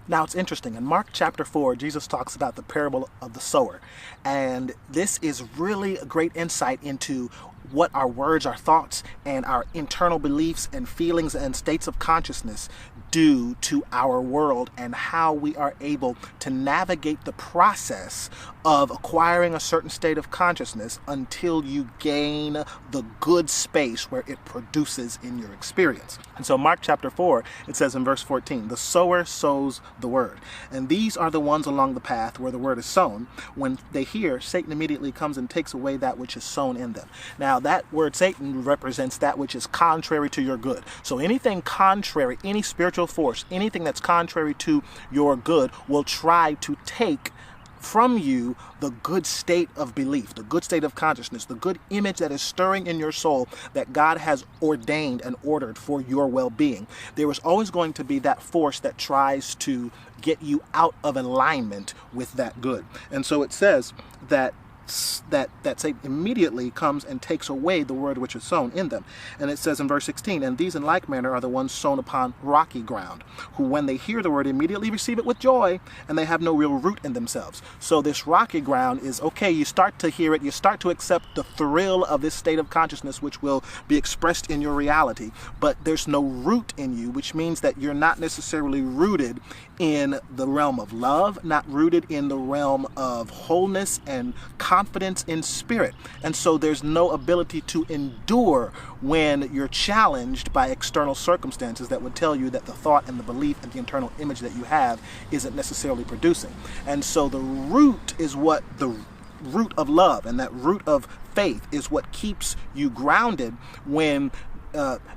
Now it's interesting. In Mark chapter 4, Jesus talks about the parable of the sower. And this is really a great insight into what our words, our thoughts, and our internal beliefs and feelings and states of consciousness do to our world, and how we are able to navigate the process of acquiring a certain state of consciousness until you gain the good space where it produces in your experience. And so Mark chapter 4, it says in verse 14, the sower sows the word. And these are the ones along the path where the word is sown. When they hear, Satan immediately comes and takes away that which is sown in them. Now that word Satan represents that which is contrary to your good. So anything contrary, any spiritual force, anything that's contrary to your good will try to take from you the good state of belief, the good state of consciousness, the good image that is stirring in your soul that God has ordained and ordered for your well-being. There is always going to be that force that tries to get you out of alignment with that good. And so it says that Satan immediately comes and takes away the word which is sown in them. And it says in verse 16, and these in like manner are the ones sown upon rocky ground, who when they hear the word immediately receive it with joy, and they have no real root in themselves. So this rocky ground is, okay, you start to hear it, you start to accept the thrill of this state of consciousness which will be expressed in your reality, but there's no root in you, which means that you're not necessarily rooted in the realm of love, not rooted in the realm of wholeness and confidence in spirit. And so there's no ability to endure when you're challenged by external circumstances that would tell you that the thought and the belief and the internal image that you have isn't necessarily producing. And so the root is what the root of love, and that root of faith is what keeps you grounded when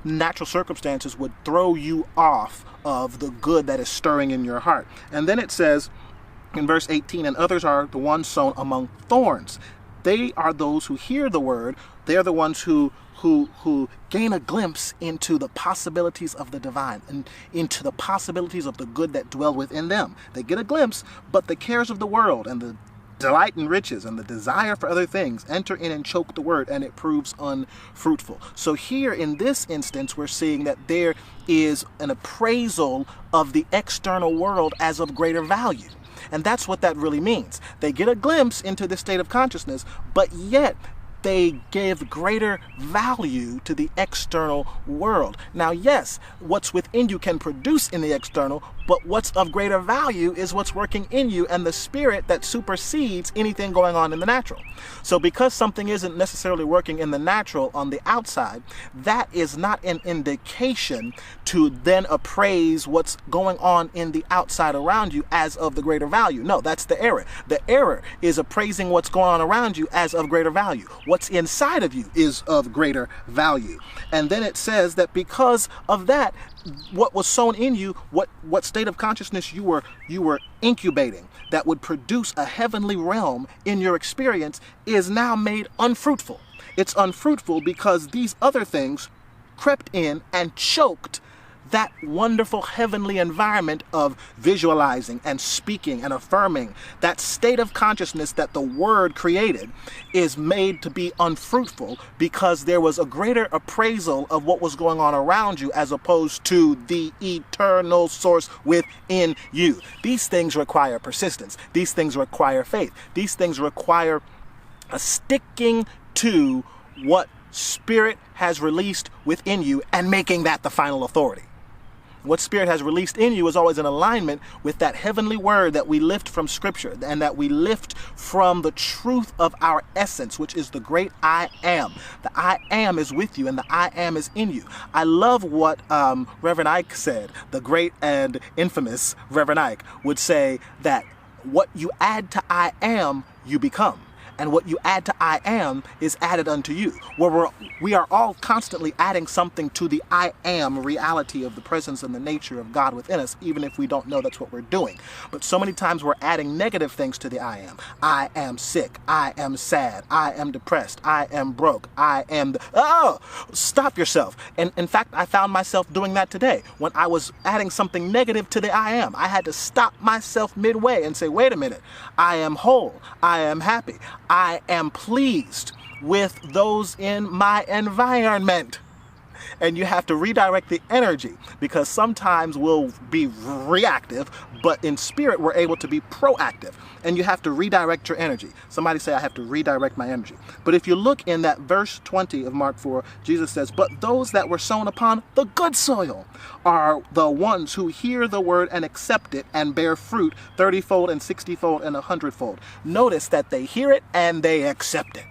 natural circumstances would throw you off of the good that is stirring in your heart. And then it says in verse 18, and others are the ones sown among thorns. They are those who hear the word. They're the ones who gain a glimpse into the possibilities of the divine and into the possibilities of the good that dwell within them. They get a glimpse, but the cares of the world and the delight in riches and the desire for other things enter in and choke the word, and it proves unfruitful. So here in this instance, we're seeing that there is an appraisal of the external world as of greater value. And that's what that really means. They get a glimpse into this state of consciousness, but yet they give greater value to the external world. Now, yes, what's within you can produce in the external, but what's of greater value is what's working in you and the spirit that supersedes anything going on in the natural. So because something isn't necessarily working in the natural on the outside, that is not an indication to then appraise what's going on in the outside around you as of the greater value. No, that's the error. The error is appraising what's going on around you as of greater value. What's inside of you is of greater value. And then it says that because of that, what was sown in you, what state of consciousness you were incubating that would produce a heavenly realm in your experience is now made unfruitful. It's unfruitful because these other things crept in and choked that wonderful heavenly environment of visualizing and speaking and affirming. That state of consciousness that the word created is made to be unfruitful because there was a greater appraisal of what was going on around you as opposed to the eternal source within you. These things require persistence. These things require faith. These things require a sticking to what Spirit has released within you and making that the final authority. What Spirit has released in you is always in alignment with that heavenly word that we lift from Scripture and that we lift from the truth of our essence, which is the great I am. The I am is with you and the I am is in you. I love what Reverend Ike said. The great and infamous Reverend Ike would say that what you add to I am, you become. And what you add to I am is added unto you. Where we are all constantly adding something to the I am reality of the presence and the nature of God within us, even if we don't know that's what we're doing. But so many times we're adding negative things to the I am. I am sick. I am sad. I am depressed. I am broke. I am stop yourself. And in fact, I found myself doing that today. When I was adding something negative to the I am, I had to stop myself midway and say, wait a minute. I am whole. I am happy. I am pleased with those in my environment. And you have to redirect the energy, because sometimes we'll be reactive, but in spirit we're able to be proactive. And you have to redirect your energy. Somebody say, I have to redirect my energy. But if you look in that verse 20 of Mark 4, Jesus says, but those that were sown upon the good soil are the ones who hear the word and accept it and bear fruit 30-fold and 60-fold and 100-fold. Notice that they hear it and they accept it.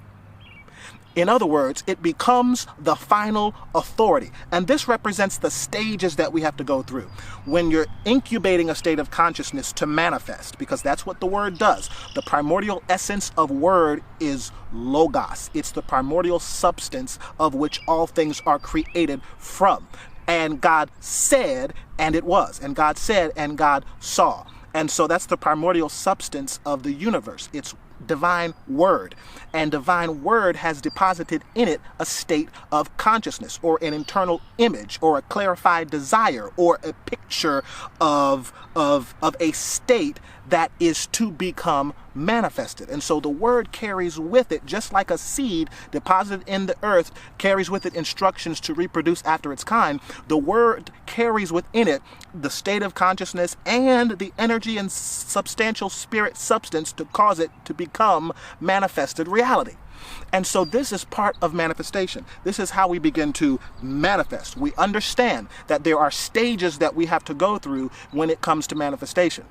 In other words, it becomes the final authority. And this represents the stages that we have to go through. When you're incubating a state of consciousness to manifest, because that's what the word does. The primordial essence of word is logos. It's the primordial substance of which all things are created from. And God said, and it was. And God said, and God saw. And so that's the primordial substance of the universe. It's divine word, and divine word has deposited in it a state of consciousness, or an internal image, or a clarified desire, or a picture of a state that is to become manifested. And so the word carries with it, just like a seed deposited in the earth carries with it instructions to reproduce after its kind, the word carries within it the state of consciousness and the energy and substantial spirit substance to cause it to become manifested reality. And so this is part of manifestation. This is how we begin to manifest. We understand that there are stages that we have to go through when it comes to manifestation.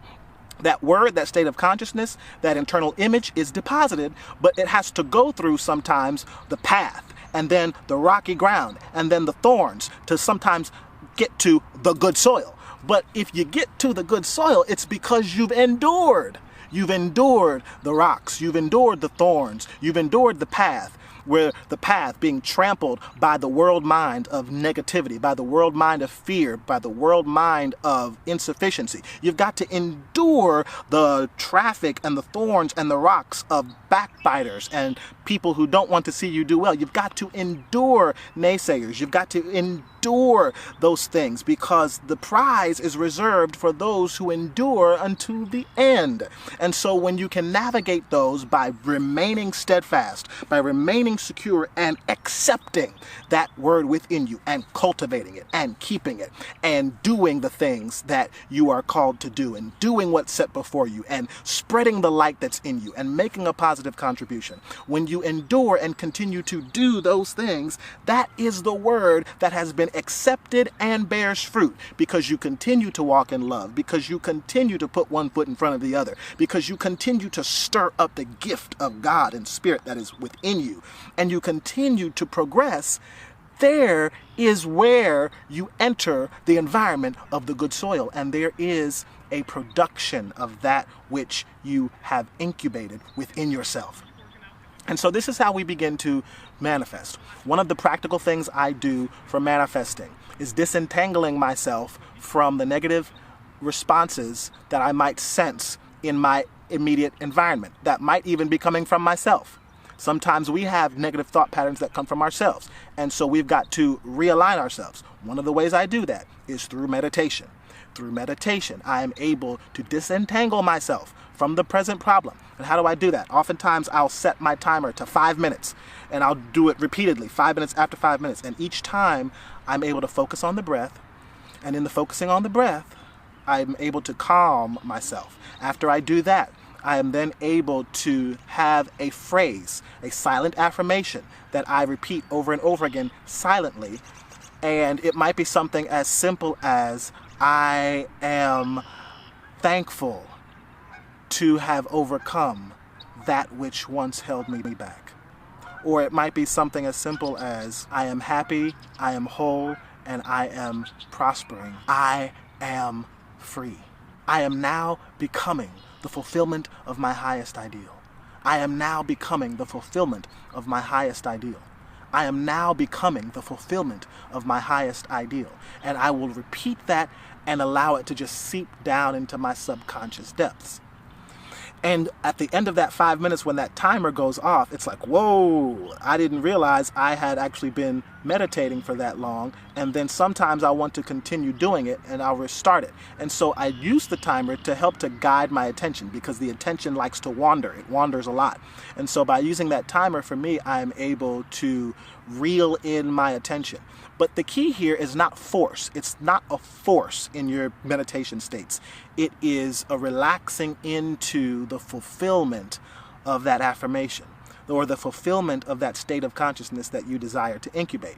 That word, that state of consciousness, that internal image is deposited, but it has to go through sometimes the path, and then the rocky ground, and then the thorns to sometimes get to the good soil. But if you get to the good soil, it's because you've endured. You've endured the rocks, you've endured the thorns, you've endured the path, where the path being trampled by the world mind of negativity, by the world mind of fear, by the world mind of insufficiency. You've got to endure the traffic and the thorns and the rocks of backbiters and people who don't want to see you do well. You've got to endure naysayers. You've got to endure those things, because the prize is reserved for those who endure unto the end. And so when you can navigate those by remaining steadfast, by remaining secure and accepting that word within you and cultivating it and keeping it and doing the things that you are called to do and doing what's set before you and spreading the light that's in you and making a positive contribution. When you endure and continue to do those things, that is the word that has been accepted and bears fruit, because you continue to walk in love, because you continue to put one foot in front of the other, because you continue to stir up the gift of God and spirit that is within you, and you continue to progress. There is where you enter the environment of the good soil, and there is a production of that which you have incubated within yourself. And so this is how we begin to manifest. One of the practical things I do for manifesting is disentangling myself from the negative responses that I might sense in my immediate environment, that might even be coming from myself. Sometimes we have negative thought patterns that come from ourselves, and so we've got to realign ourselves. One of the ways I do that is through meditation. Through meditation, I am able to disentangle myself from the present problem. And how do I do that? Oftentimes I'll set my timer to 5 minutes, and I'll do it repeatedly, 5 minutes after 5 minutes. And each time I'm able to focus on the breath, and in the focusing on the breath, I'm able to calm myself. After I do that, I am then able to have a phrase, a silent affirmation that I repeat over and over again silently. And it might be something as simple as, I am thankful to have overcome that which once held me back. Or it might be something as simple as, I am happy, I am whole, and I am prospering. I am free. I am now becoming the fulfillment of my highest ideal. I am now becoming the fulfillment of my highest ideal. I am now becoming the fulfillment of my highest ideal. And I will repeat that and allow it to just seep down into my subconscious depths. And at the end of that 5 minutes, when that timer goes off, it's like, whoa, I didn't realize I had actually been meditating for that long, and then sometimes I want to continue doing it and I'll restart it. And so I use the timer to help to guide my attention, because the attention likes to wander. It wanders a lot. And so by using that timer, for me, I'm able to reel in my attention. But the key here is not force. It's not a force in your meditation states. It is a relaxing into the fulfillment of that affirmation, or the fulfillment of that state of consciousness that you desire to incubate.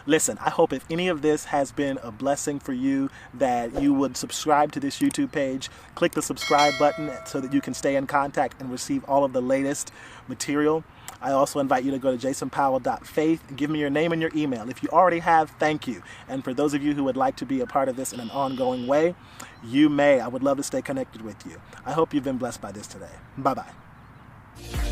Listen, I hope if any of this has been a blessing for you, that you would subscribe to this YouTube page. Click the subscribe button so that you can stay in contact and receive all of the latest material. I also invite you to go to jasonpowell.faith and give me your name and your email. If you already have, thank you. And for those of you who would like to be a part of this in an ongoing way, you may. I would love to stay connected with you. I hope you've been blessed by this today. Bye-bye.